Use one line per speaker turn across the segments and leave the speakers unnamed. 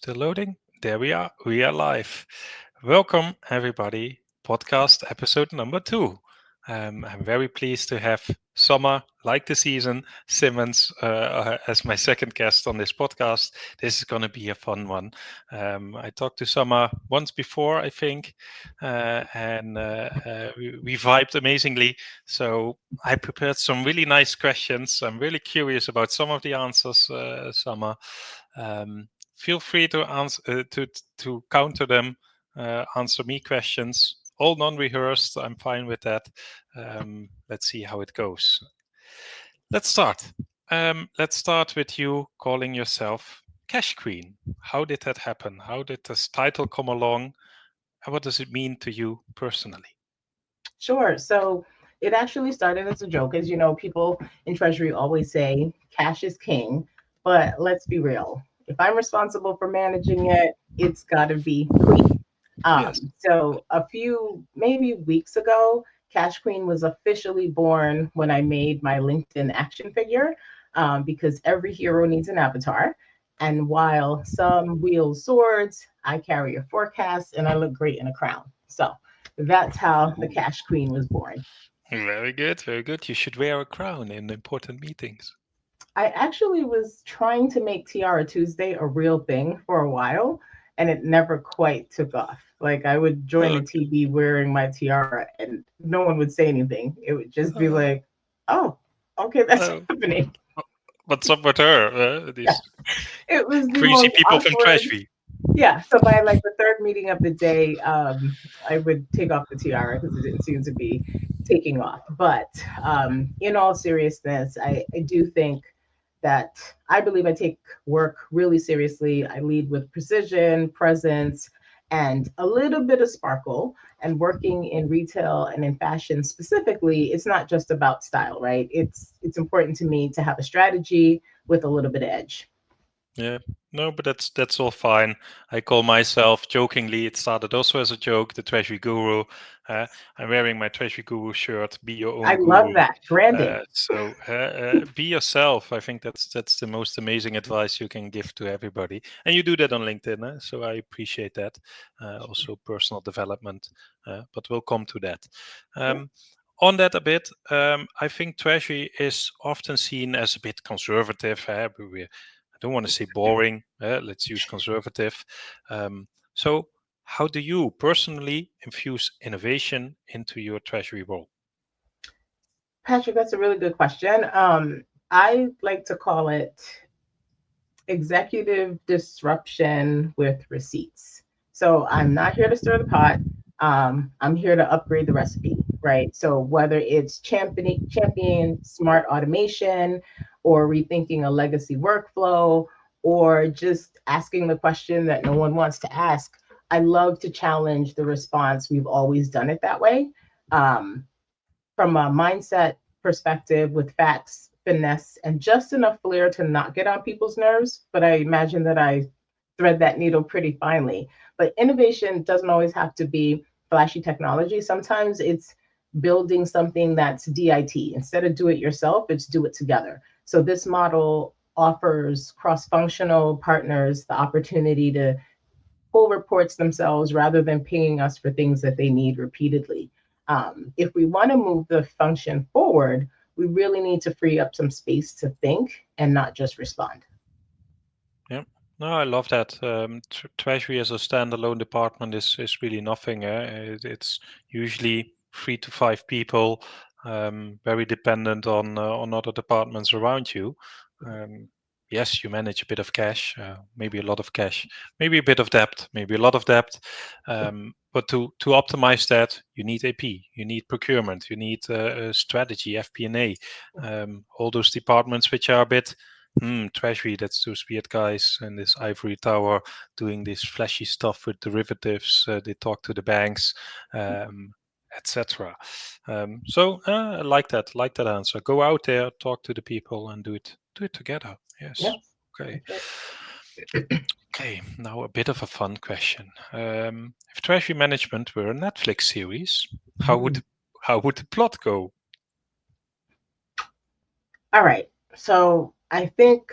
Still loading? There we are. We are live. Welcome, everybody. Podcast episode number 2. I'm very pleased to have Summa, like the season, Simmons as my second guest on this podcast. This is going to be a fun one. I talked to Summa once before, I think, and we vibed amazingly. So I prepared some really nice questions. I'm really curious about some of the answers, Summa. Feel free to answer to counter them, answer me questions. All non-rehearsed. I'm fine with that. Let's see how it goes. Let's start. Let's start with you calling yourself Cash Queen. How did that happen? How did this title come along? And what does it mean to you personally?
Sure. So it actually started as a joke. As you know, people in Treasury always say cash is king, but let's be real. If I'm responsible for managing it, it's got to be queen.
Yes.
So a few, maybe weeks ago, Cash Queen was officially born when I made my LinkedIn action figure, because every hero needs an avatar. And while some wield swords, I carry a forecast and I look great in a crown. So that's how the Cash Queen was born.
Very good. Very good. You should wear a crown in important meetings.
I actually was trying to make Tiara Tuesday a real thing for a while, and it never quite took off. Like I would join the
Okay.
TV wearing my tiara, and no one would say anything. It would just be
Uh,
like, "Oh, okay, that's
uh,
happening."
what's up with her?
Yeah,
These
it was the
crazy
most
people from
awkward.
Treasury.
Yeah, so by like the third meeting of the day, I would take off the tiara because it didn't seem to be taking off. But in all seriousness, I do think that I believe I take work really seriously. I lead with precision, presence, and a little bit of sparkle. And working in retail and in fashion specifically, it's not just about style, right? It's important to me to have a strategy with a little bit of edge.
Yeah, no, but that's all fine. I call myself jokingly. It started also as a joke, the Treasury Guru. Uh, I'm wearing my Treasury Guru shirt. Be your
I
own
love
guru.
that branding.
Be yourself. I think that's the most amazing advice you can give to everybody, and you do that on LinkedIn. So I appreciate that. Also personal development, but we'll come to that.
Yeah.
Um, on that a bit, I think Treasury is often seen as a bit conservative. I don't want to say boring. Let's use conservative. So, how do you personally infuse innovation into your treasury role?
Patrick, that's a really good question. I like to call it executive disruption with receipts. So I'm not here to stir the pot. I'm here to upgrade the recipe, right? So whether it's champion smart automation or rethinking a legacy workflow or just asking the question that no one wants to ask, I love to challenge the response. We've always done it that way. Um, from a mindset perspective with facts, finesse, and just enough flair to not get on people's nerves. But I imagine that I thread that needle pretty finely. But innovation doesn't always have to be flashy technology. Sometimes it's building something that's DIT. Instead of do it yourself, it's do it together. So this model offers cross functional partners the opportunity to pull reports themselves rather than paying us for things that they need repeatedly. If we want to move the function forward, we really need to free up some space to think and not just respond.
Yeah, no, I love that. Treasury as a standalone department is really nothing. It's usually 3 to 5 people, very dependent on other departments around you. Um, yes, you manage a bit of cash, maybe a lot of cash, maybe a bit of debt, maybe a lot of debt. But to optimize that, you need AP, you need procurement, you need strategy, FP&A, all those departments which are a bit treasury, that's those weird guys in this ivory tower doing this flashy stuff with derivatives. They talk to the banks, um, etc. I like that answer. Go out there, talk to the people, and do it together. Yes.
Yes,
Okay.
that's right.
Okay. Now a bit of a fun question. If treasury management were a Netflix series, how would
Mm.
the, how would the plot go?
All right. So I think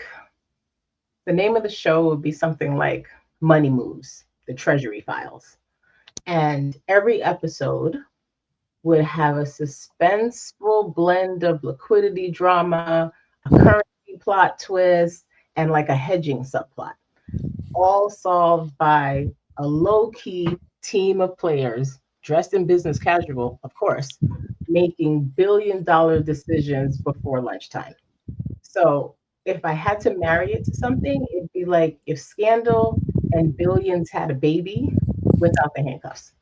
the name of the show would be something like money moves, the treasury files. And every episode would have a suspenseful blend of liquidity drama, a currency plot twist, and like a hedging subplot, all solved by a low key team of players dressed in business casual, of course, making $1 billion decisions before lunchtime. So if I had to marry it to something, it'd be like if Scandal and Billions had a baby without the handcuffs.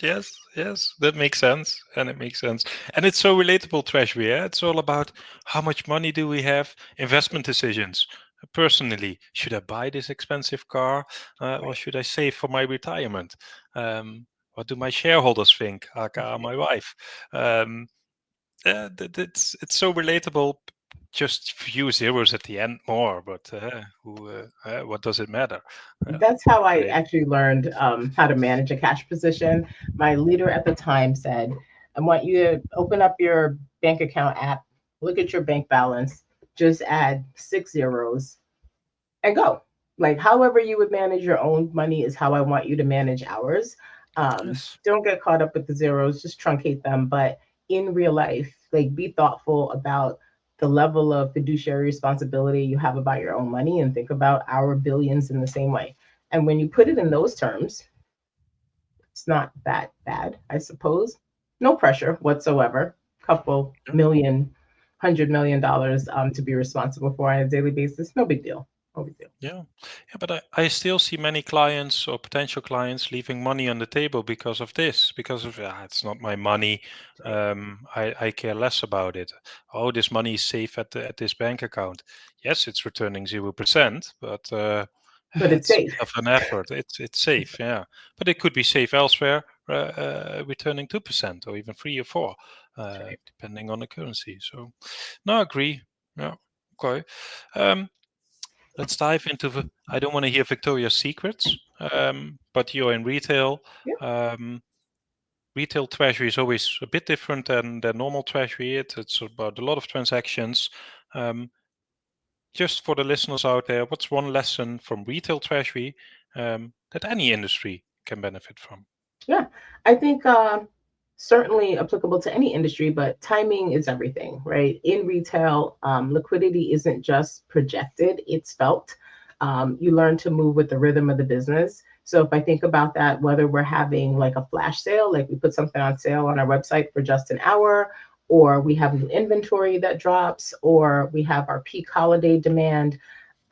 Yes, yes, that makes sense, and it makes sense, and it's so relatable, Treasury. Yeah? It's all about how much money do we have, investment decisions. Personally, should I buy this expensive car, or
Right.
should I save for my retirement? What do my shareholders think, aka
Right.
my wife? Um, it's so relatable. Just few zeros at the end more, but what does it matter? Uh,
That's how I
right.
actually learned how to manage a cash position. My leader at the time said, I want you to open up your bank account app, look at your bank balance, just add 6 zeros and go. Like, however you would manage your own money is how I want you to manage ours.
Yes.
Don't get caught up with the zeros, just truncate them. But in real life, like, be thoughtful about the level of fiduciary responsibility you have about your own money and think about our billions in the same way. And when you put it in those terms, it's not that bad, I suppose. No pressure whatsoever. Couple million, $100 million to be responsible for on a daily basis. No big deal. No big deal.
Yeah, yeah, but I still see many clients or potential clients leaving money on the table because of this, because of it's not my money.
Right.
I care less about it. Oh, this money is safe at this bank account. Yes, it's returning 0%, but
But it's
it's a
safe.
bit of an effort. It's safe, yeah, but it could be safe elsewhere, returning 2% or even 3 or 4,
That's right.
depending on the currency. So, no, I agree. Yeah, okay. Um, Let's dive into the. I don't want to hear Victoria's secrets, but you're in retail.
Yeah.
Um, Retail treasury is always a bit different than normal treasury. It's about a lot of transactions. Um, just for the listeners out there, what's one lesson from retail treasury that any industry can benefit from?
Yeah, I think certainly applicable to any industry, but timing is everything, right? In retail, liquidity isn't just projected, it's felt. You learn to move with the rhythm of the business. So if I think about that, whether we're having like a flash sale, like we put something on sale on our website for just an hour, or we have new inventory that drops, or we have our peak holiday demand,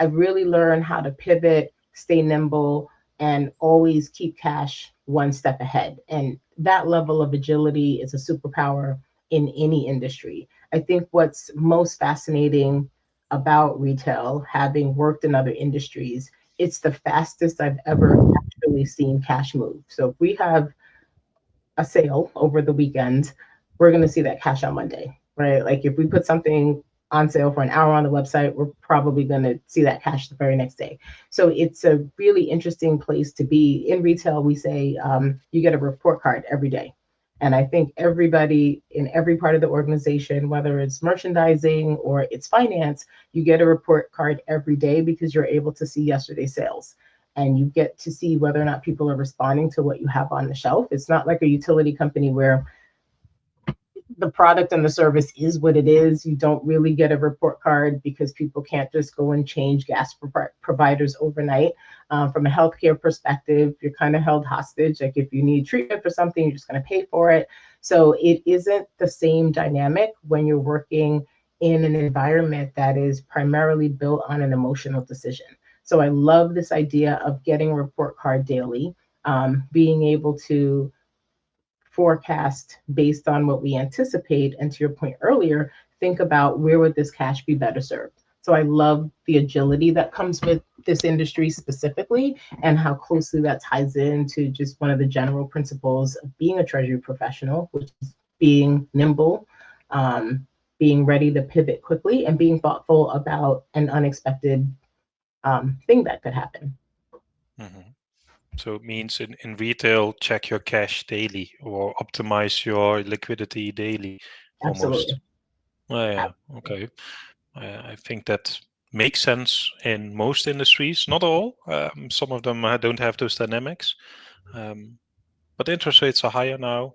I really learned how to pivot, stay nimble, and always keep cash one step ahead. And that level of agility is a superpower in any industry. I think what's most fascinating about retail, having worked in other industries, it's the fastest I've ever actually seen cash move. So if we have a sale over the weekend, we're going to see that cash on Monday, right? Like if we put something on sale for an hour on the website, we're probably going to see that cash the very next day. So it's a really interesting place to be. In retail, we say you get a report card every day. And I think everybody in every part of the organization, whether it's merchandising or it's finance, you get a report card every day because you're able to see yesterday's sales and you get to see whether or not people are responding to what you have on the shelf. It's not like a utility company where the product and the service is what it is. You don't really get a report card because people can't just go and change gas providers overnight. From a healthcare perspective, you're kind of held hostage. Like if you need treatment for something, you're just going to pay for it. So it isn't the same dynamic when you're working in an environment that is primarily built on an emotional decision. So I love this idea of getting a report card daily, being able to forecast based on what we anticipate. And to your point earlier, think about where would this cash be better served. So I love the agility that comes with this industry specifically and how closely that ties into just one of the general principles of being a treasury professional, which is being nimble, being ready to pivot quickly, and being thoughtful about an unexpected thing that could happen.
Mhm. So it means in retail, check your cash daily or optimize your liquidity daily, almost.
Absolutely.
Oh, yeah,
Absolutely.
okay. I think that makes sense in most industries, not all. Some of them don't have those dynamics. But interest rates are higher now.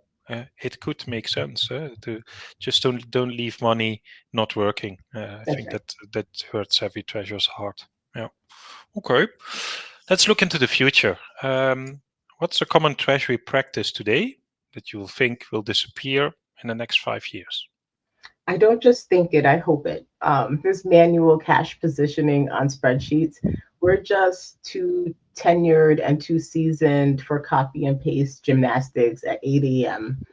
It could make sense to just don't leave money not working. I
That's
think
right.
that hurts every treasurer's heart. Yeah. Okay. Let's look into the future. What's a common treasury practice today that you think will disappear in the next 5 years?
I don't just think it, I hope it. This manual cash positioning on spreadsheets, we're just too tenured and too seasoned for copy and paste gymnastics at 8 a.m.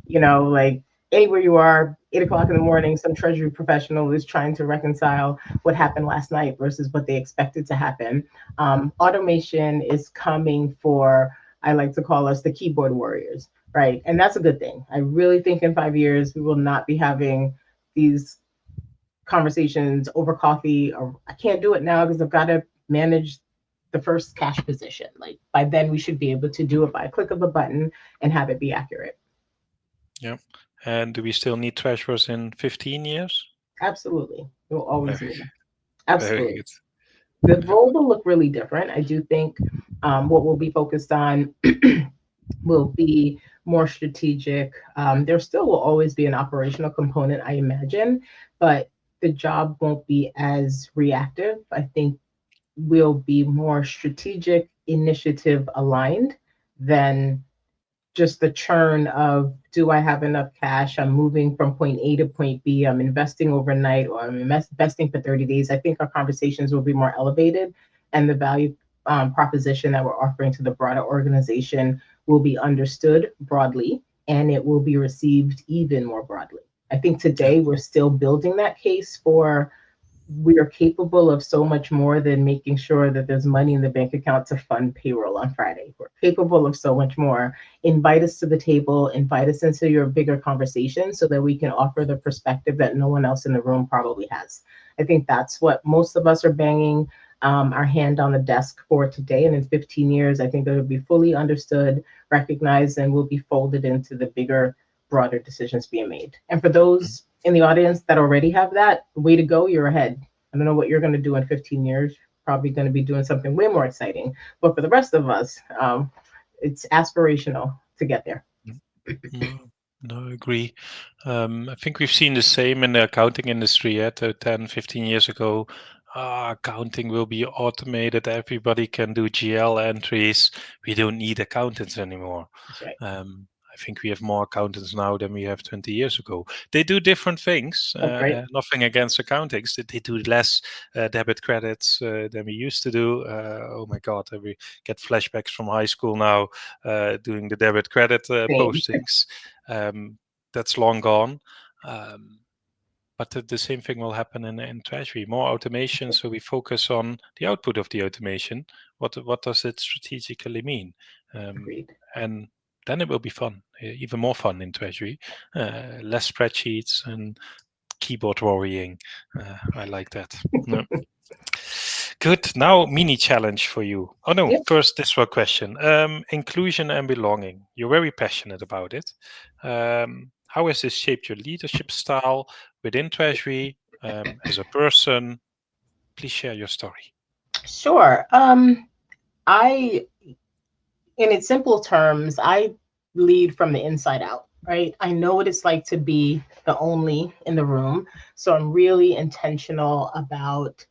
Like anywhere you are, 8 o'clock in the morning, some treasury professional is trying to reconcile what happened last night versus what they expected to happen. Automation is coming for, I like to call us the keyboard warriors, right? And that's a good thing. I really think in 5 years, we will not be having these conversations over coffee, or I can't do it now because I've got to manage the first cash position. Like by then, we should be able to do it by a click of a button and have it be accurate.
Yeah. And do we still need treasurers in 15 years?
Absolutely. You'll always
Very,
need them.
very
Absolutely.
good.
The
Yeah.
role will look really different. I do think what we'll be focused on will be more strategic. There still will always be an operational component, I imagine, but the job won't be as reactive. I think we'll be more strategic, initiative aligned than just the churn of, do I have enough cash? I'm moving from point A to point B. I'm investing overnight, or I'm investing for 30 days. I think our conversations will be more elevated, and the value proposition that we're offering to the broader organization will be understood broadly, and it will be received even more broadly. I think
Yeah.
today we're still building that case for, we are capable of so much more than making sure that there's money in the bank account to fund payroll on Friday. We're capable of so much more. Invite us to the table, invite us into your bigger conversation so that we can offer the perspective that no one else in the room probably has. I think that's what most of us are banging our hand on the desk for today. And in 15 years, I think it'll be fully understood, recognized, and will be folded into the bigger, broader decisions being made. And for those in the audience that already have that, way to go, you're ahead. I don't know what you're going to do in 15 years. Probably going to be doing something way more exciting. But for the rest of us, it's aspirational to get there.
No, no, I agree. I think we've seen the same in the accounting industry. 10, 15 years ago, accounting will be automated. Everybody can do GL entries. We don't need accountants anymore.
That's right.
I think we have more accountants now than we have 20 years ago. They do different things.
That's right.
Nothing against accountants. They do less debit credits than we used to do. Oh my God, we get flashbacks from high school now doing the debit credit
Same.
postings. That's long gone. But the same thing will happen in Treasury. More automation, so we focus on the output of the automation. What does it strategically mean?
Agreed.
And then it will be fun, even more fun in Treasury. Less spreadsheets and keyboard worrying. I like that. No. Good. Now, mini challenge for you. Oh no,
Yep.
first this one question. Inclusion and belonging. You're very passionate about it. How has this shaped your leadership style within Treasury as a person? Please share your story.
Sure. I, in its simple terms, I lead from the inside out, right? I know what it's like to be the only in the room. So I'm really intentional about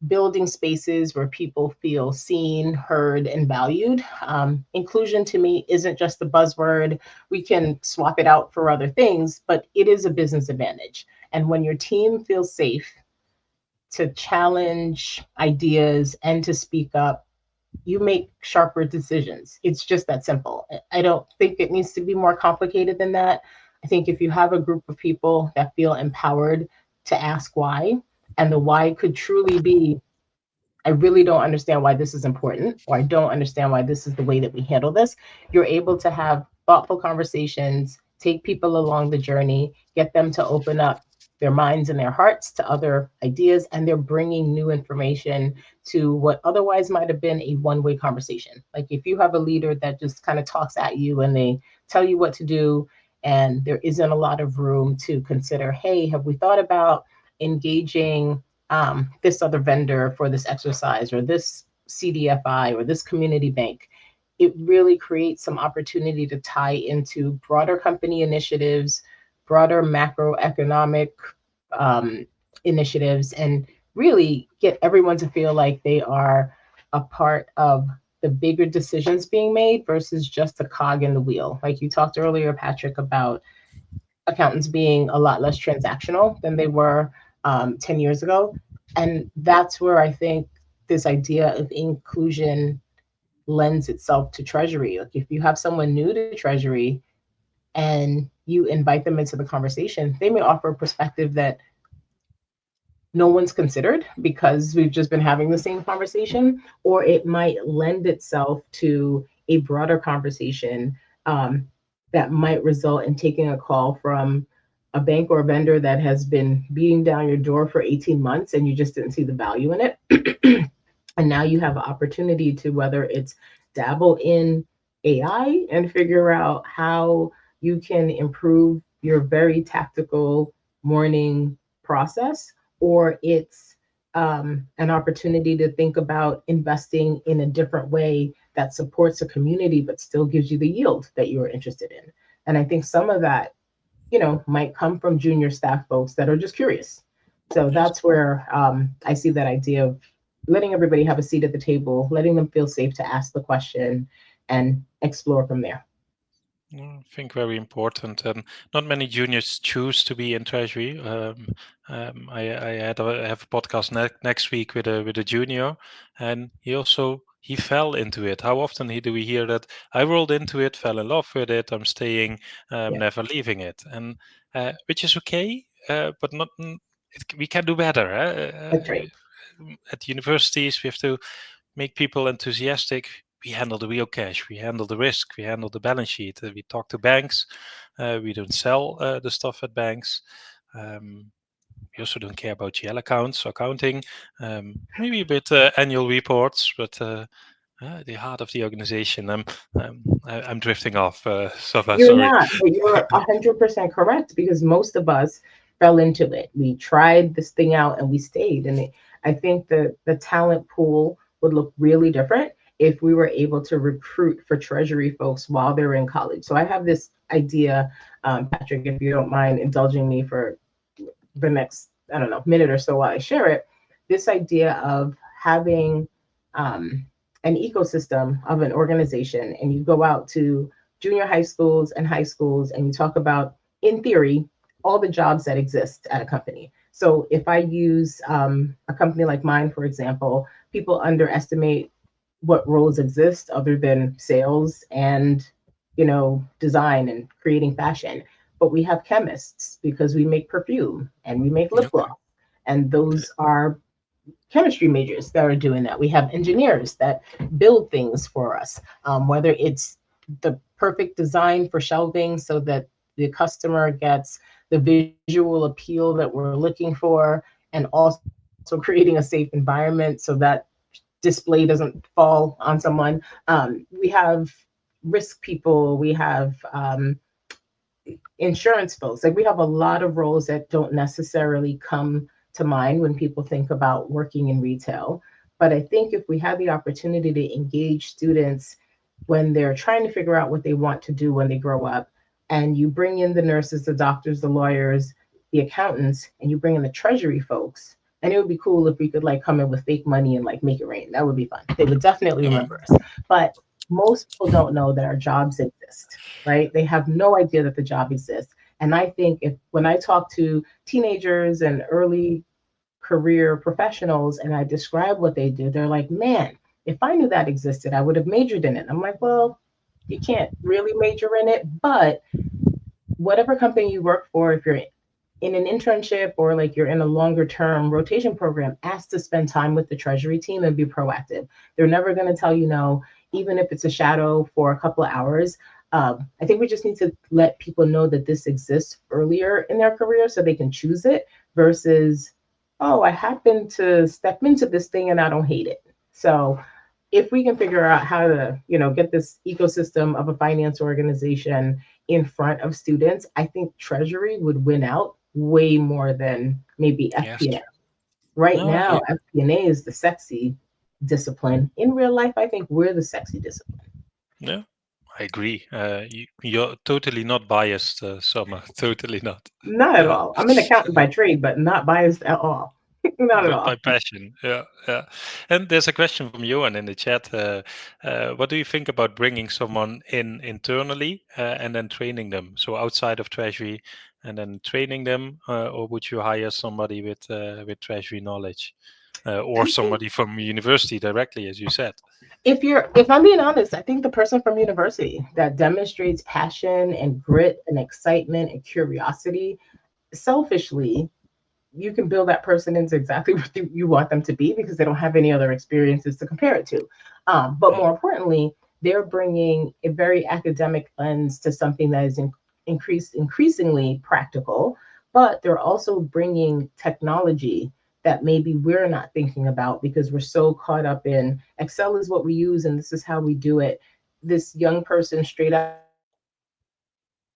building spaces where people feel seen, heard, and valued. Inclusion to me isn't just a buzzword. We can swap it out for other things, but it is a business advantage. And when your team feels safe to challenge ideas and to speak up, you make sharper decisions. It's just that simple. I don't think it needs to be more complicated than that. I think if you have a group of people that feel empowered to ask why, and the why could truly be, I really don't understand why this is important, or I don't understand why this is the way that we handle this, you're able to have thoughtful conversations, take people along the journey, get them to open up their minds and their hearts to other ideas, and they're bringing new information to what otherwise might have been a one-way conversation. Like if you have a leader that just kind of talks at you and they tell you what to do, and there isn't a lot of room to consider, hey, have we thought about engaging this other vendor for this exercise, or this CDFI, or this community bank. It really creates some opportunity to tie into broader company initiatives, broader macroeconomic um, initiatives, and really get everyone to feel like they are a part of the bigger decisions being made versus just a cog in the wheel. Like you talked earlier, Patrick, about accountants being a lot less transactional than they were 10 years ago. And that's where I think this idea of inclusion lends itself to Treasury. Like if you have someone new to Treasury and you invite them into the conversation, they may offer a perspective that no one's considered because we've just been having the same conversation, or it might lend itself to a broader conversation that might result in taking a call from a bank or a vendor that has been beating down your door for 18 months and you just didn't see the value in it. And now you have an opportunity to, whether it's dabble in AI and figure out how you can improve your very tactical morning process, or it's an opportunity to think about investing in a different way that supports a community but still gives you the yield that you are interested in. And I think some of that, might come from junior staff folks that are just curious. So
Yes.
that's where I see that idea of letting everybody have a seat at the table, letting them feel safe to ask the question and explore from there.
I think very important, and not many juniors choose to be in treasury. I have a podcast next week with a junior, and he fell into it. How often do we hear that? I rolled into it, fell in love with it. I'm staying,
Yeah,
never leaving it, and which is okay, but not. We can do better.
that's right.
At universities, we have to make people enthusiastic. We handle the real cash, we handle the risk, we handle the balance sheet. We talk to banks. We don't sell the stuff at banks. Um, we also don't care about GL accounts, accounting, maybe a bit annual reports, but the heart of the organization. I'm drifting off, Safa.
You're
Sorry.
not, but you're 100% correct, because most of us fell into it. We tried this thing out and we stayed. And I think that the talent pool would look really different if we were able to recruit for Treasury folks while they're in college. So I have this idea, Patrick, if you don't mind indulging me for the next, I don't know, minute or so while I share it, this idea of having um, an ecosystem of an organization, and you go out to junior high schools and you talk about, in theory, all the jobs that exist at a company. So if I use a company like mine, for example, people underestimate what roles exist other than sales and design and creating fashion. But we have chemists because we make perfume and we make lip
Okay.
gloss, and those are chemistry majors that are doing that. We have engineers that build things for us, whether it's the perfect design for shelving so that the customer gets the visual appeal that we're looking for, and also creating a safe environment so that display doesn't fall on someone. We have risk people, we have insurance folks. Like we have a lot of roles that don't necessarily come to mind when people think about working in retail. But I think if we had the opportunity to engage students when they're trying to figure out what they want to do when they grow up, and you bring in the nurses, the doctors, the lawyers, the accountants, and you bring in the treasury folks, and it would be cool if we could like come in with fake money and like make it rain. That would be fun. They would definitely
Mm.
remember us. But most people don't know that our jobs exist, right? They have no idea that the job exists. And I think if when I talk to teenagers and early career professionals and I describe what they do, they're like, man, if I knew that existed, I would have majored in it. I'm like, well, you can't really major in it, but whatever company you work for, if you're in an internship or like you're in a longer term rotation program, ask to spend time with the treasury team and be proactive. They're never going to tell you no, even if it's a shadow for a couple of hours. I think we just need to let people know that this exists earlier in their career so they can choose it versus, oh, I happen to step into this thing and I don't hate it. So if we can figure out how to, get this ecosystem of a finance organization in front of students, I think Treasury would win out way more than maybe
Yes.
FP&A. Right
No,
now, FP&A is the sexy discipline. In real life, I think we're the sexy discipline.
yeah, I agree. You're totally not biased, Summer. Totally not.
Not at
Yeah.
all. I'm an accountant by trade, but not biased at all. Not at
But by
all.
passion, yeah, yeah. And there's a question from Johan in the chat. What do you think about bringing someone in internally and then training them? So outside of Treasury, and then training them, or would you hire somebody with Treasury knowledge, or
I think
somebody from university directly, as you said?
if I'm being honest, I think the person from university that demonstrates passion and grit and excitement and curiosity, selfishly, you can build that person into exactly what you want them to be because they don't have any other experiences to compare it to. But
Yeah,
more importantly, they're bringing a very academic lens to something that is increasingly practical, but they're also bringing technology that maybe we're not thinking about because we're so caught up in Excel is what we use and this is how we do it. This young person straight out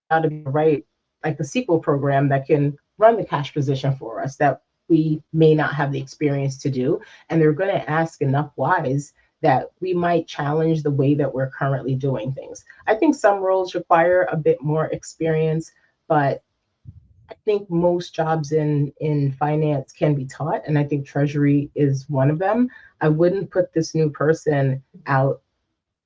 of write like the SQL program that can run the cash position for us that we may not have the experience to do. And they're going to ask enough whys that we might challenge the way that we're currently doing things. I think some roles require a bit more experience, but I think most jobs in finance can be taught, and I think treasury is one of them. I wouldn't put this new person out,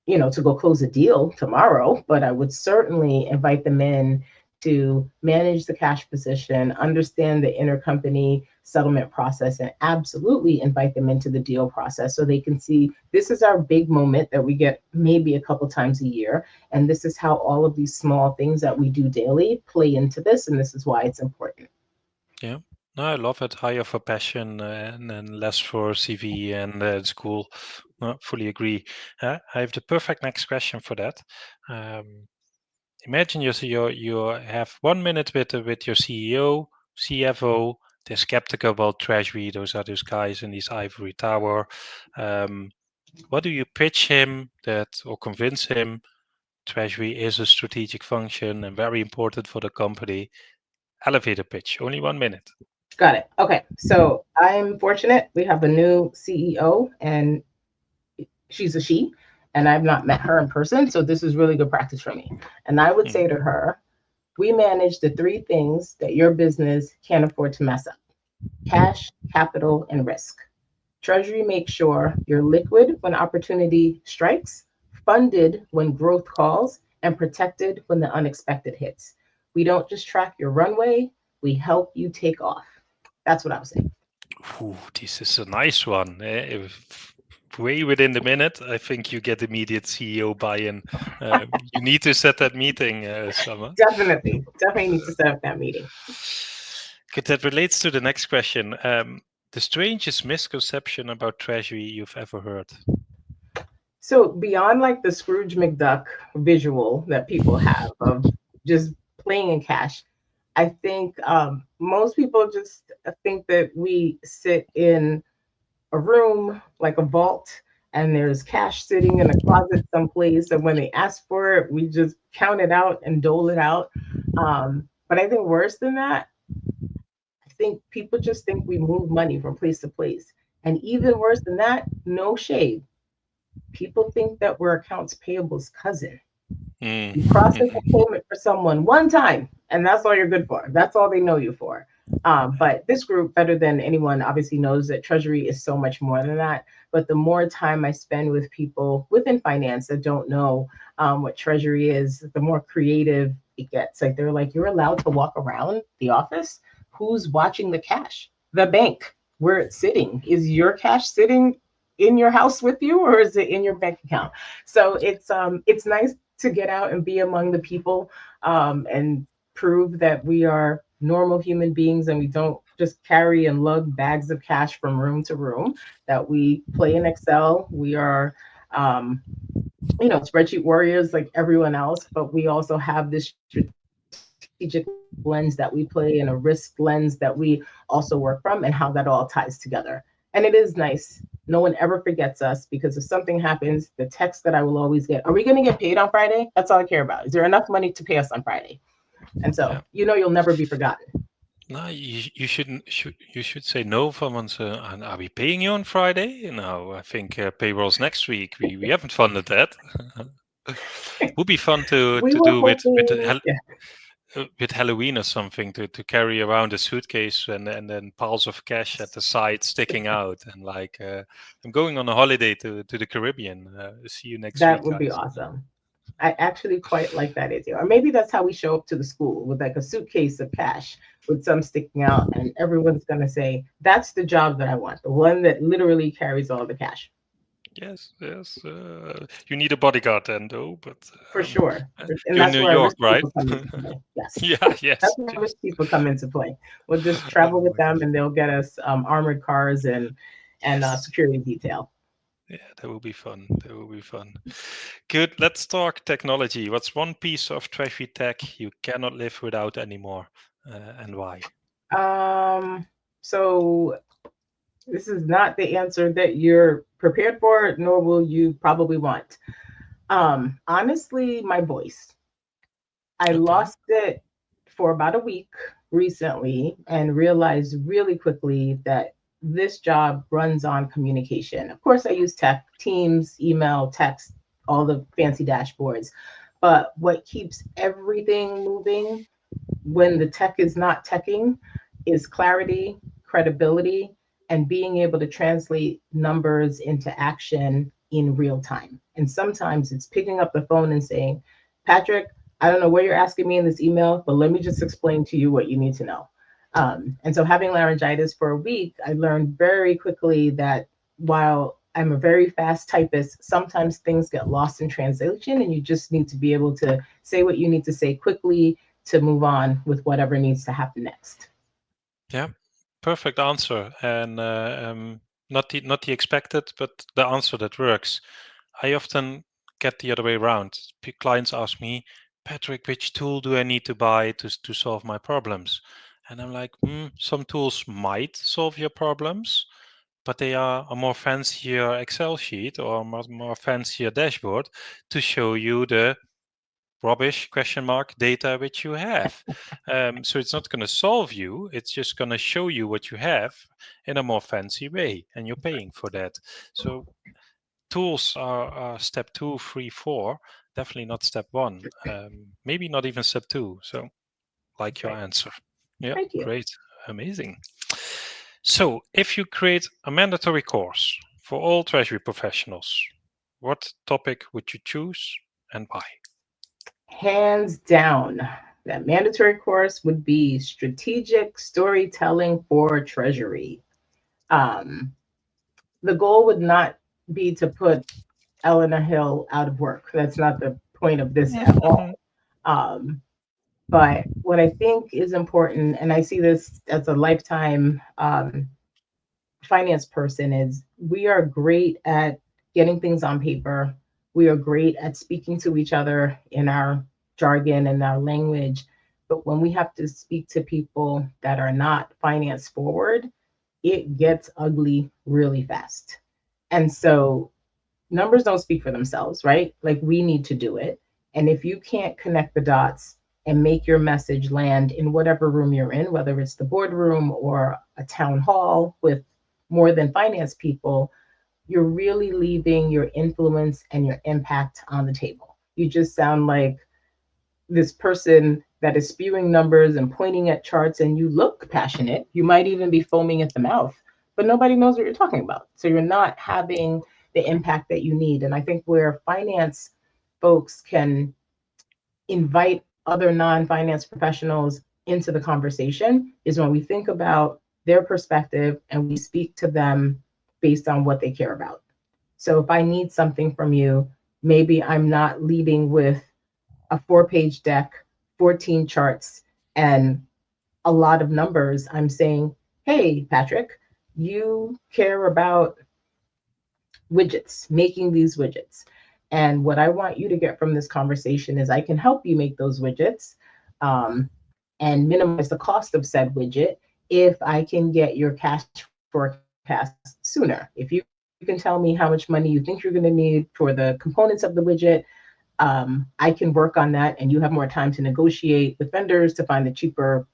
to go close a deal tomorrow, but I would certainly invite them in to manage the cash position, understand the intercompany settlement process, and absolutely invite them into the deal process so they can see this is our big moment that we get maybe a couple times a year. And this is how all of these small things that we do daily play into this. And this is why it's important.
yeah. No, I love it. Higher for passion and less for CV and school. No, fully agree. I have the perfect next question for that. Um, Imagine you have 1 minute with your CEO, CFO. They're skeptical about treasury. Those are those guys in this ivory tower. Um, what do you pitch him that or convince him treasury is a strategic function and very important for the company? Elevator pitch. Only 1 minute.
Got it. Okay. So I'm fortunate. We have a new CEO, and she's a she, and I've not met her in person. So this is really good practice for me. And I would
Mm,
say to her, we manage the three things that your business can't afford to mess up: cash, capital, and risk. Treasury makes sure you're liquid when opportunity strikes, funded when growth calls, and protected when the unexpected hits. We don't just track your runway, we help you take off. That's what I would say.
Ooh, this is a nice one. If way within the minute, I think you get immediate CEO buy-in. You need to set that meeting, Summer.
Definitely need to set up that meeting.
Okay, that relates to the next question. The strangest misconception about treasury you've ever heard.
So beyond like the Scrooge McDuck visual that people have of just playing in cash, I think most people just think that we sit in a room like a vault and there's cash sitting in a closet someplace. And when they ask for it, we just count it out and dole it out. But I think worse than that, I think people just think we move money from place to place. And even worse than that, no shade, people think that we're accounts payable's cousin.
Mm.
You process a payment for someone one time, and that's all you're good for. That's all they know you for. But this group, better than anyone, obviously knows that Treasury is so much more than that. But the more time I spend with people within finance that don't know what Treasury is, the more creative it gets. Like they're like, you're allowed to walk around the office. Who's watching the cash? The bank, where it's sitting. Is your cash sitting in your house with you, or is it in your bank account? So it's nice to get out and be among the people and prove that we are normal human beings and we don't just carry and lug bags of cash from room to room, that we play in Excel. We are, spreadsheet warriors like everyone else, but we also have this strategic lens that we play and a risk lens that we also work from and how that all ties together. And it is nice. No one ever forgets us because if something happens, the text that I will always get, are we going to get paid on Friday? That's all I care about. Is there enough money to pay us on Friday? And so,
Yeah.
you'll never be forgotten.
No, you shouldn't. You should say no for once. And are we paying you on Friday? No, I think payroll's next week. We haven't funded that. Would be fun
We
to
were
do
hoping, yeah,
with Halloween or something to carry around a suitcase and then piles of cash at the side sticking out and like I'm going on a holiday to the Caribbean. See you next
that
week,
would be
guys.
awesome. I actually quite like that idea. Or maybe that's how we show up to the school with like a suitcase of cash with some sticking out, and everyone's going to say, that's the job that I want, the one that literally carries all the cash.
Yes, yes. You need a bodyguard then, though. But
For sure. And
you're in
that's
New
where
York,
rich
right?
people come into play. Yes.
Yeah.
That's
Yes.
where rich
Yes.
people come into play. We'll just travel
Oh
with
my
them
God.
and they'll get us armored cars and
Yes.
security detail.
Yeah, that will be fun. That will be fun. Good. Let's talk technology. What's one piece of treasury tech you cannot live without anymore, and why?
Um, so this is not the answer that you're prepared for, nor will you probably want. Honestly, my voice. I
Okay.
lost it for about a week recently and realized really quickly that this job runs on communication. Of course, I use tech, Teams, email, text, all the fancy dashboards. But what keeps everything moving when the tech is not teching is clarity, credibility, and being able to translate numbers into action in real time. And sometimes it's picking up the phone and saying, Patrick, I don't know what you're asking me in this email, but let me just explain to you what you need to know. And so, having laryngitis for a week, I learned very quickly that while I'm a very fast typist, sometimes things get lost in translation, and you just need to be able to say what you need to say quickly to move on with whatever needs to happen next.
Yeah. Perfect answer, and not the expected, but the answer that works. I often get the other way around. Clients ask me, Patrick, which tool do I need to buy to solve my problems? And I'm like, some tools might solve your problems, but they are a more fancier Excel sheet or a more fancier dashboard to show you the rubbish question mark data which you have. So it's not going to solve you. It's just going to show you what you have in a more fancy way, and you're paying for that. So tools are step two, three, four. Definitely not step one. Maybe not even step two. So like your
Right.
answer. Yeah,
Thank you.
great, amazing. So if you create a mandatory course for all treasury professionals, what topic would you choose and why?
Hands down, that mandatory course would be strategic storytelling for Treasury. Um, the goal would not be to put Eleanor Hill out of work. That's not the point of this at all. Um, but what I think is important, and I see this as a lifetime finance person, is we are great at getting things on paper. We are great at speaking to each other in our jargon and our language. But when we have to speak to people that are not finance forward, it gets ugly really fast. And so numbers don't speak for themselves, right? Like we need to do it. And if you can't connect the dots and make your message land in whatever room you're in, whether it's the boardroom or a town hall with more than finance people, you're really leaving your influence and your impact on the table. You just sound like this person that is spewing numbers and pointing at charts, and you look passionate. You might even be foaming at the mouth, but nobody knows what you're talking about. So you're not having the impact that you need. And I think where finance folks can invite other non finance professionals into the conversation is when we think about their perspective and we speak to them based on what they care about. So if I need something from you, maybe I'm not leading with a 4 page deck, 14 charts, and a lot of numbers. I'm saying, hey, Patrick, you care about widgets, making these widgets. And what I want you to get from this conversation is I can help you make those widgets um, and minimize the cost of said widget if I can get your cash forecast sooner. If you can tell me how much money you think you're going to need for the components of the widget, I can work on that, and you have more time to negotiate with vendors to find the cheaper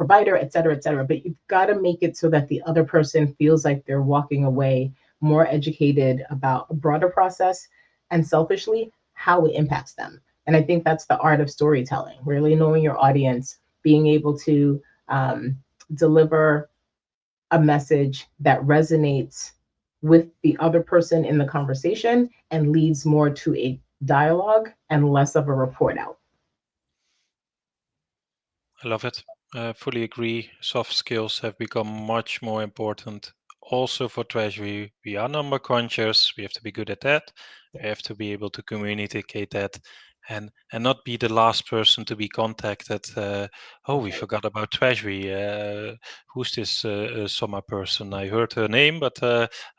provider, et cetera, et cetera. But you've got to make it so that the other person feels like they're walking away more educated about a broader process and selfishly how it impacts them. And I think that's the art of storytelling, really knowing your audience, being able to deliver a message that resonates with the other person in the conversation and leads more to a dialogue and less of a report out.
I love it. Fully agree. Soft skills have become much more important also for Treasury. We are number crunchers. We have to be good at that. We have to be able to communicate that and not be the last person to be contacted. Oh, we
That's right.
forgot about Treasury. Who's this Summa person? I heard her name, but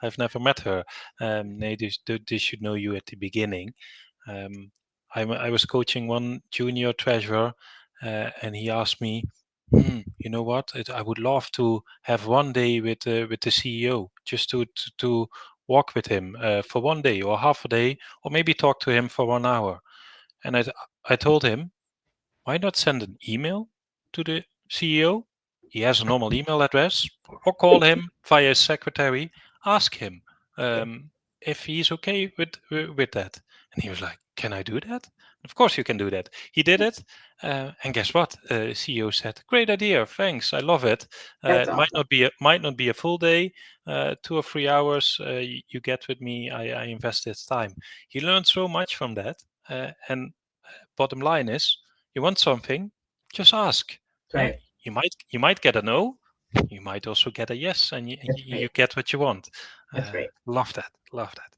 I've never met her. They should know you at the beginning. Um, I was coaching one junior treasurer, and he asked me, you know what? I would love to have one day with the CEO, just to walk with him for one day or half a day, or maybe talk to him for 1 hour. And I told him, why not send an email to the CEO? He has a normal email address, or call him via his secretary, ask him if he's okay with that. And he was like, "Can I do that?" Of course you can do that. He did it, and guess what? CEO said, "Great idea, thanks, I love it.
That's
It
awesome.
might not be a full day, 2 or 3 hours you get with me. I invested time." He learned so much from that, and bottom line is, you want something, just ask.
That's
Eh,
right.
you might get a no, you might also get a yes, and
That's
you
right.
get what you want.
That's right.
Love that. Love that.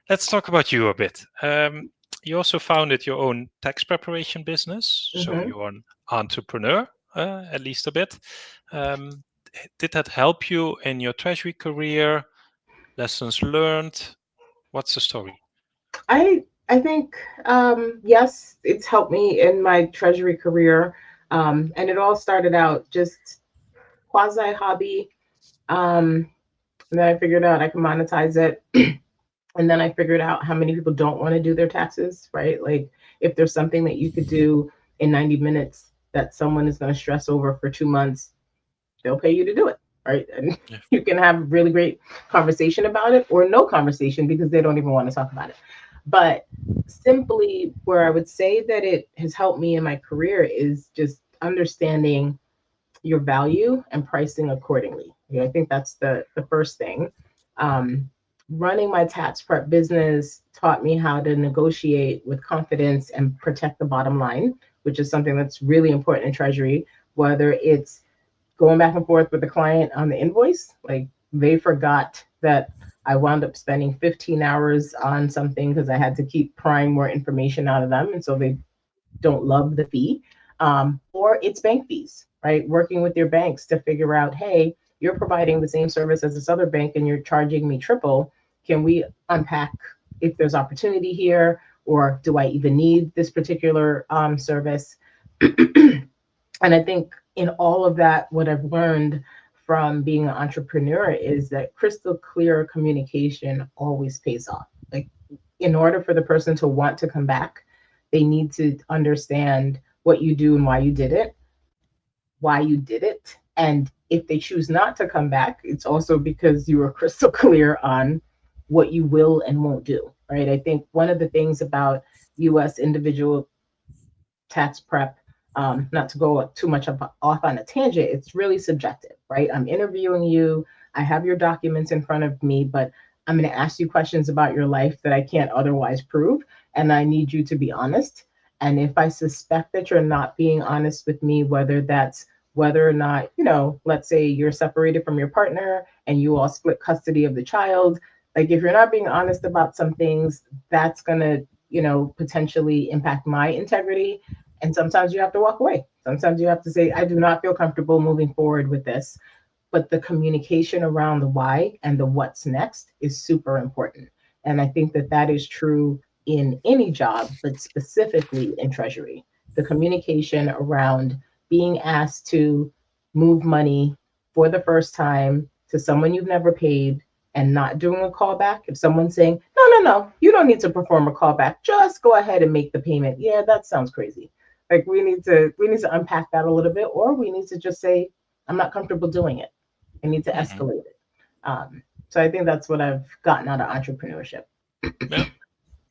Let's talk about you a bit. You also founded your own tax preparation business, so
Mm-hmm.
you're an entrepreneur, at least a bit. Um, did that help you in your treasury career? Lessons learned? What's the story?
I think yes, it's helped me in my treasury career, and it all started out just quasi hobby. Um, and then I figured out I can monetize it, and then I figured out how many people don't want to do their taxes, right? Like if there's something that you could do in 90 minutes that someone is going to stress over for 2 months, they'll pay you to do it, right? And
Yeah.
you can have a really great conversation about it or no conversation because they don't even want to talk about it. But simply where I would say that it has helped me in my career is just understanding your value and pricing accordingly. I think that's the first thing. Um, Running my tax prep business taught me how to negotiate with confidence and protect the bottom line, which is something that's really important in Treasury, whether it's going back and forth with the client on the invoice. Like they forgot that I wound up spending 15 hours on something because I had to keep prying more information out of them. And so they don't love the fee. Or it's bank fees, right? Working with your banks to figure out, hey, you're providing the same service as this other bank and you're charging me triple. Can we unpack if there's opportunity here? Or do I even need this particular service? And I think in all of that, what I've learned from being an entrepreneur is that crystal clear communication always pays off. Like, in order for the person to want to come back, they need to understand what you do and why you did it. And if they choose not to come back, it's also because you were crystal clear on what you will and won't do, right? I think one of the things about US individual tax prep, not to go too much off on a tangent, it's really subjective, right? I'm interviewing you, I have your documents in front of me, but I'm going to ask you questions about your life that I can't otherwise prove, and I need you to be honest. And if I suspect that you're not being honest with me, whether or not, let's say you're separated from your partner and you all split custody of the child, like if you're not being honest about some things, that's going to, potentially impact my integrity. And sometimes you have to walk away. Sometimes you have to say, I do not feel comfortable moving forward with this. But the communication around the why and the what's next is super important. And I think that that is true in any job, but specifically in Treasury. The communication around being asked to move money for the first time to someone you've never paid and not doing a callback. If someone's saying, no, no, no, you don't need to perform a callback, just go ahead and make the payment. Yeah, that sounds crazy. Like we need to unpack that a little bit, or we need to just say, I'm not comfortable doing it. I need to
Hmm.
escalate it. So I think that's what I've gotten out of entrepreneurship.
Yeah.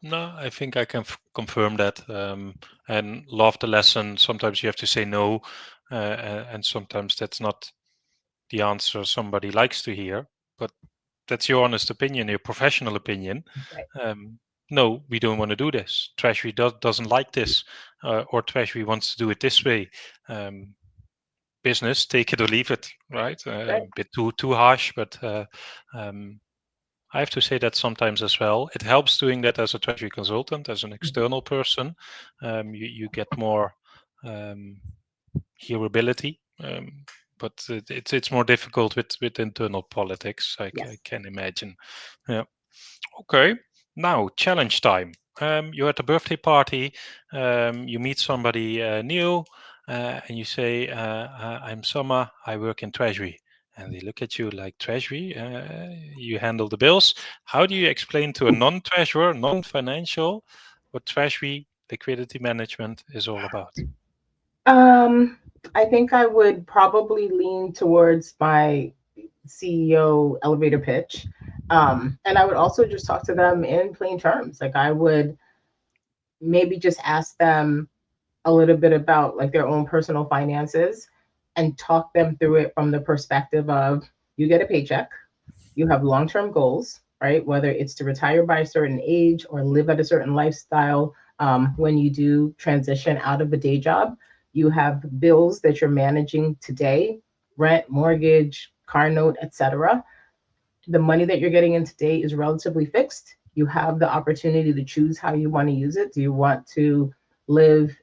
No, I think I can confirm that, and love the lesson. Sometimes you have to say no, and sometimes that's not the answer somebody likes to hear. But that's your honest opinion, your professional opinion.
Right.
Um, no, we don't want to do this. Treasury doesn't like this, or Treasury wants to do it this way. Um, Business, take it or leave it, right? A
Right.
bit too harsh, but um, I have to say that sometimes as well. It helps doing that as a treasury consultant, as an
Mhm.
external person. You get more um, hearability, but it's more difficult with internal politics. I
Yes.
can imagine. Yeah. Okay. Now challenge time. You're at a birthday party. You meet somebody new, and you say, "I'm Summa. I work in treasury." And they look at you like, "Treasury? You handle the bills." How do you explain to a non-treasurer, non-financial, what treasury liquidity management is all about?
Um, I think I would probably lean towards my CEO elevator pitch. And I would also just talk to them in plain terms. Like I would maybe just ask them a little bit about like their own personal finances and talk them through it from the perspective of you get a paycheck, you have long-term goals, right? Whether it's to retire by a certain age or live at a certain lifestyle. When you do transition out of a day job, you have bills that you're managing today, rent, mortgage, car note, etc. The money that you're getting in today is relatively fixed. You have the opportunity to choose how you want to use it. Do you want to live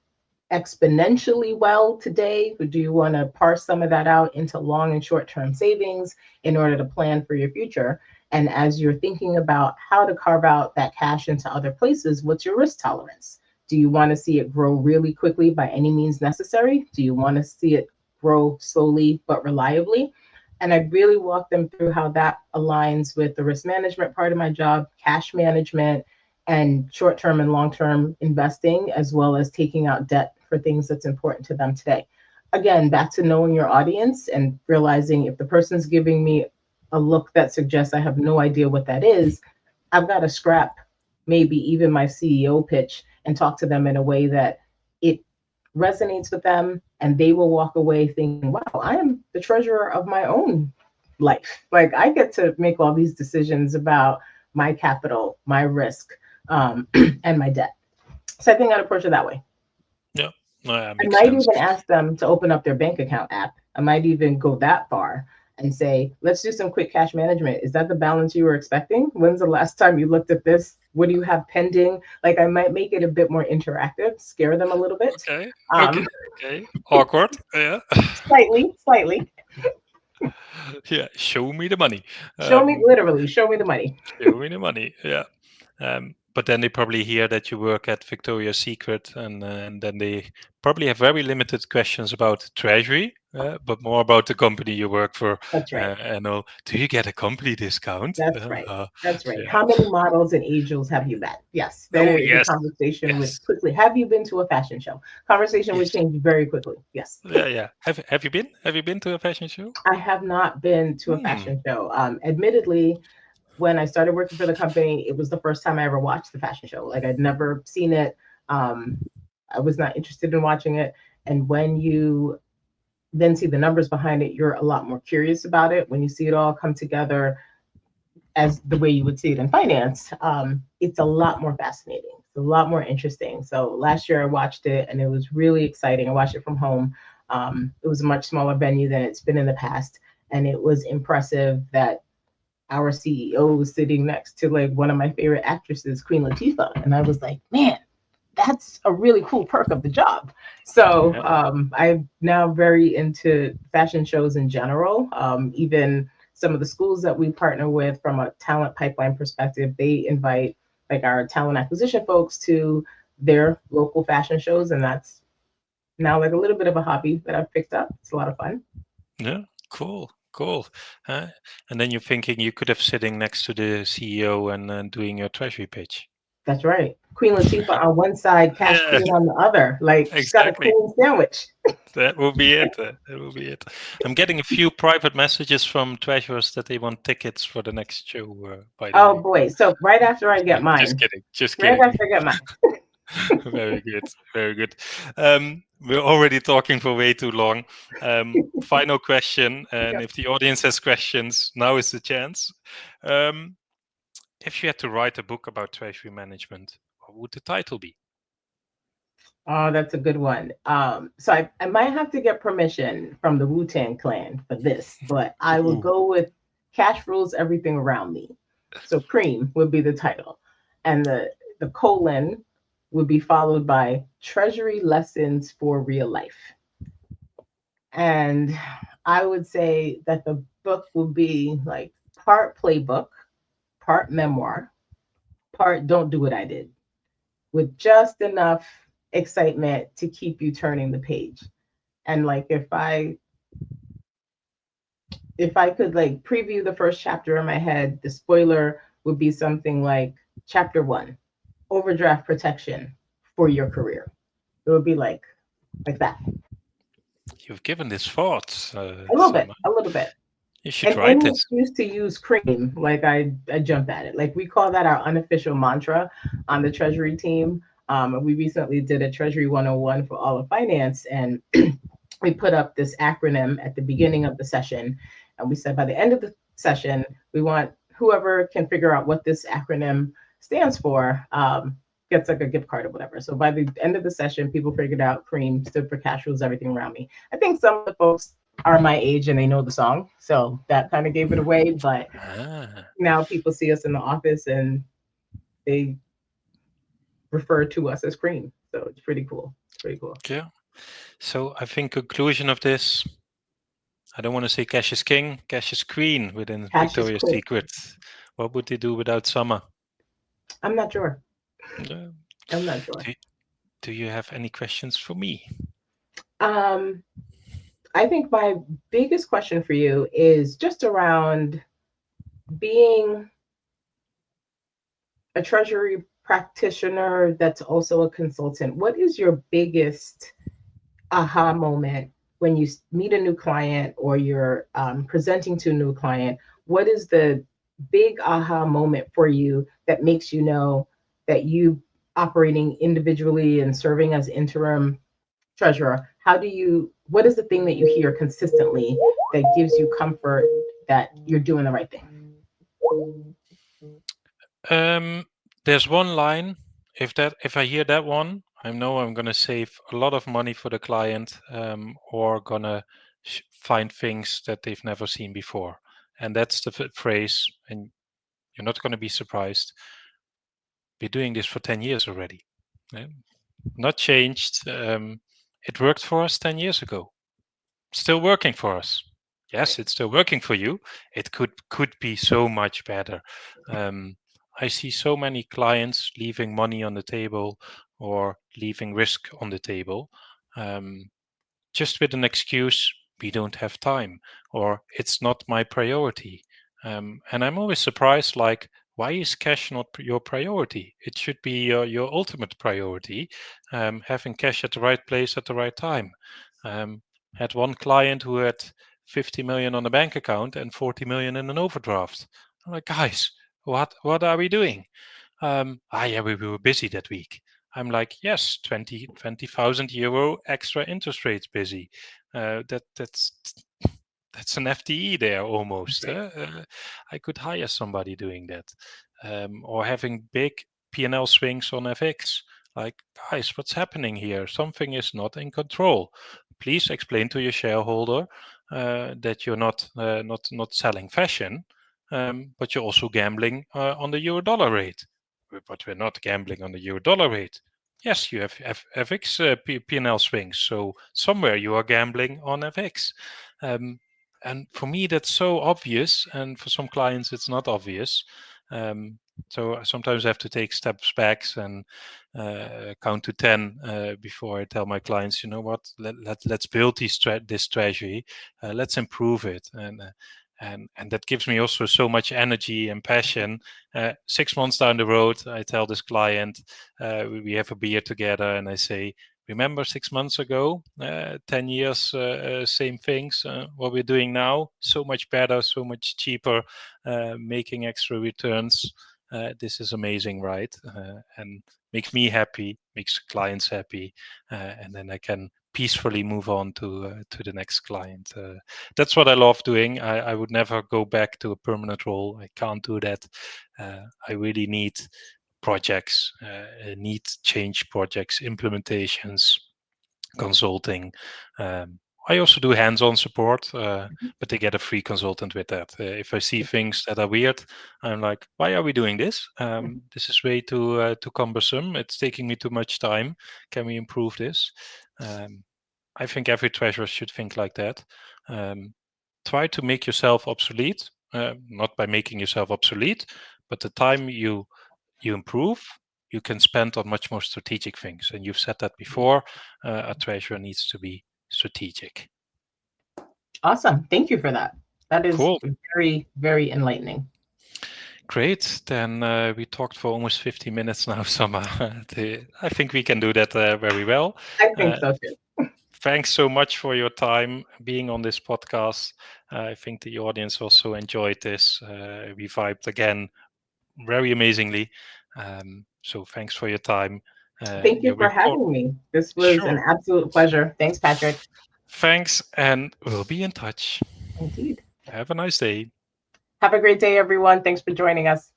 exponentially well today? Or do you want to parse some of that out into long and short term savings in order to plan for your future? And as you're thinking about how to carve out that cash into other places, what's your risk tolerance? Do you want to see it grow really quickly by any means necessary? Do you want to see it grow slowly but reliably? And I really walk them through how that aligns with the risk management part of my job, cash management, and short term and long term investing, as well as taking out debt for things that's important to them today. Again, back to knowing your audience and realizing if the person's giving me a look that suggests I have no idea what that is, I've got to scrap maybe even my CEO pitch and talk to them in a way that it resonates with them and they will walk away thinking, wow, I am the treasurer of my own life. Like I get to make all these decisions about my capital, my risk, and my debt. So I think I'd approach it that way.
Yeah, no, that
I
makes
might
sense.
even ask them to open up their bank account app. I might even go that far and say, let's do some quick cash management. Is that the balance you were expecting? When's the last time you looked at this? What do you have pending? Like I might make it a bit more interactive, scare them a little bit.
Okay, okay,
Um,
okay. Awkward. Yeah.
slightly.
Yeah, show me the money.
Show me,
Um,
literally, show me the money.
Show me the money. Yeah. But then they probably hear that you work at Victoria's Secret, and then they probably have very limited questions about treasury, but more about the company you work for,
That's right.
and all. Do you get a company discount?
That's right. That's right.
Yeah.
How many models and ages have you met? Yes.
Oh
Then the
yes,
conversation would
yes,
quickly. Have you been to a fashion show? Conversation would
yes.
change very quickly. Yes.
Yeah, yeah. Have you been? Have you been to a fashion show?
I have not been to a
Hmm.
fashion show. Admittedly, when I started working for the company, it was the first time I ever watched the fashion show. Like I'd never seen it. Um, I was not interested in watching it. And when you then see the numbers behind it, you're a lot more curious about it. When you see it all come together as the way you would see it in finance, it's a lot more fascinating. It's a lot more interesting. So last year I watched it and it was really exciting. I watched it from home. It was a much smaller venue than it's been in the past. And it was impressive that our CEO was sitting next to like one of my favorite actresses, Queen Latifah. And I was like, man, that's a really cool perk of the job. So
Yeah.
I'm now very into fashion shows in general. Even some of the schools that we partner with from a talent pipeline perspective, they invite like our talent acquisition folks to their local fashion shows. And that's now like a little bit of a hobby that I've picked up. It's a lot of fun.
Yeah. Cool. Cool. And then you're thinking you could have sitting next to the CEO and doing your treasury pitch.
That's right. Queen Latifah on one side, Cash
Yeah,
Queen on the other. Like she's got a
exactly.
queen sandwich.
That will be it. That will be it. I'm getting a few private messages from treasurers that they want tickets for the next show. By the
Oh
way,
boy. So right after I get
just
mine,
kidding. Just
right
kidding.
after I get mine.
Very good. Very good. We're already talking for way too long. Final question, and
Yep.
if the audience has questions, now is the chance. Um, if you had to write a book about treasury management, what would the title be?
Oh, that's a good one. So I might have to get permission from the Wu-Tang Clan for this, but I will
Ooh,
go with Cash Rules Everything Around Me. So Cream would be the title. And the colon would be followed by Treasury Lessons for Real Life. And I would say that the book will be like part playbook, part memoir, part don't do what I did, with just enough excitement to keep you turning the page. And like if I could like preview the first chapter in my head, the spoiler would be something like chapter 1, overdraft protection for your career. It would be like that.
you've given this thought,
A little bit,
Summer.
a little bit.
You should
And
write
any
it.
excuse to use cream, like I jump at it. Like we call that our unofficial mantra on the Treasury team. We recently did a Treasury 101 for all of finance, and we put up this acronym at the beginning of the session. And we said by the end of the session, we want whoever can figure out what this acronym stands for gets like a gift card or whatever. So by the end of the session, people figured out cream stood for cash rules everything around me. I think some of the folks are my age and they know the song. So that kind of gave it away. But
Ah,
now people see us in the office and they refer to us as cream. So it's pretty cool. It's pretty cool.
yeah. So I think conclusion of this, I don't want to say cash is king, cash is queen within
Cash is
Victoria's
queen.
Secret. What would they do without Summer?
I'm not sure.
Uh,
I'm not sure.
do, do you have any questions for me?
Um, I think my biggest question for you is just around being a treasury practitioner that's also a consultant. What is your biggest aha moment when you meet a new client or you're presenting to a new client? What is the big aha moment for you that makes you know that you operating individually and serving as interim treasurer, what is the thing that you hear consistently that gives you comfort that you're doing the right thing?
Um, there's one line. If I hear that one, I know I'm gonna save a lot of money for the client, or gonna find things that they've never seen before. And that's the phrase, and you're not gonna be surprised. We're doing this for 10 years already. Yeah, not changed. It worked for us 10 years ago. Still working for us. Yes,
Right.
it's still working for you. It could be so much better. Um, I see so many clients leaving money on the table or leaving risk on the table, just with an excuse, we don't have time, or it's not my priority. And I'm always surprised, like, why is cash not your priority? It should be your ultimate priority, having cash at the right place at the right time. Um, had one client who had 50 million on a bank account and 40 million in an overdraft. I'm like, guys, what are we doing? Yeah, we were busy that week. I'm like, yes, 20,000 euro extra interest rates busy. That's an FTE there almost.
Right.
I could hire somebody doing that, or having big P&L swings on FX. Like, guys, what's happening here? Something is not in control. Please explain to your shareholder that you're not selling fashion, but you're also gambling on the euro dollar rate. But we're not gambling on the euro dollar rate. Yes, you have FX P&L swings, so somewhere you are gambling on FX. Um, and for me, that's so obvious, and for some clients, it's not obvious. Um, so I sometimes have to take steps back and count to 10 before I tell my clients, you know what, let's build this treasury, let's improve it. and that gives me also so much energy and passion. 6 months down the road, I tell this client, we have a beer together, and I say, remember 6 months ago, 10 years, same things, what we're doing now, so much better, so much cheaper, making extra returns. This is amazing, right? And makes me happy, makes clients happy, and then I can peacefully move on to the next client. That's what I love doing. I would never go back to a permanent role. I can't do that. I really need projects, need change projects, implementations, consulting. Um, I also do hands-on support, but they get a free consultant with that. If I see things that are weird, I'm like, "Why are we doing this? This is way too cumbersome. It's taking me too much time. Can we improve this?" Um, I think every treasurer should think like that. Um, Try to make yourself obsolete, not by making yourself obsolete, but the time you improve, you can spend on much more strategic things. And you've said that before. A treasurer needs to be strategic.
Awesome. Thank you for that. That is
Cool.
very, very enlightening.
Great. Then we talked for almost 50 minutes now, Summer. I think we can do that very well.
I think
Uh,
so too.
Thanks so much for your time being on this podcast. I think the audience also enjoyed this. We vibed again very amazingly. So thanks for your time.
Thank you
Your
for
report.
having me. This was an
Sure.
absolute pleasure. Thanks, Patrick.
Thanks, and we'll be in touch.
Indeed.
Have a nice day.
Have a great day, everyone. Thanks for joining us.